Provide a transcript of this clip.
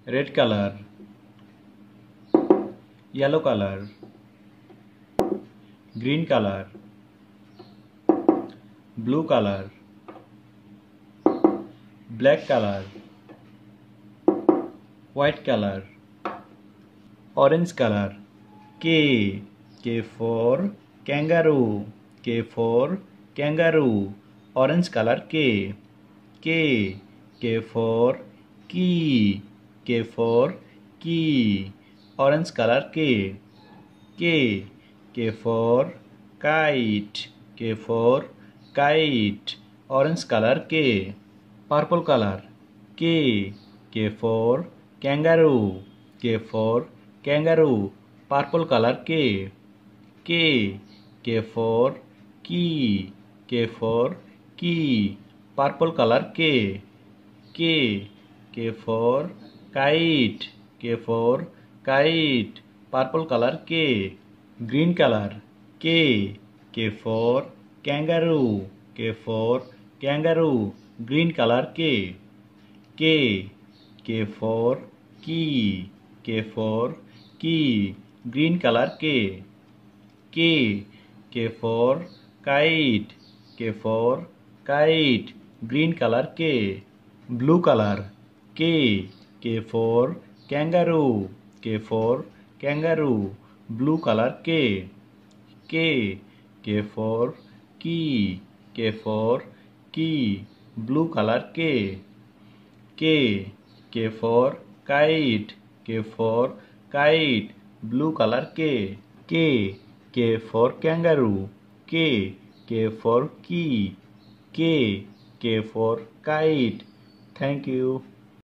red color, yellow color, green color, blue color, black color, white color, orange color. K. K for kangaroo. K for kangaroo. Orange color K. K. K for key. K for key. Orange color K. K. K for kite. K for kite. Orange color K. Purple color K. K for kangaroo. K for kangaroo. Purple color K. K. K for key. K for key. Purple color K. K. K for kite. K for kite. Purple color K. Green color K. K for kangaroo. K for kangaroo. Green color K. K. K for key. K for key. Green color K. K. K for kite. K for kite. Green color K. Blue color K. K for kangaroo. K for kangaroo. Blue color K. K. K for key. K for key. Blue color K. K. K for kite. K for kite. Blue color K. K. K for kangaroo. K. K for key. K. K for kite. Thank you.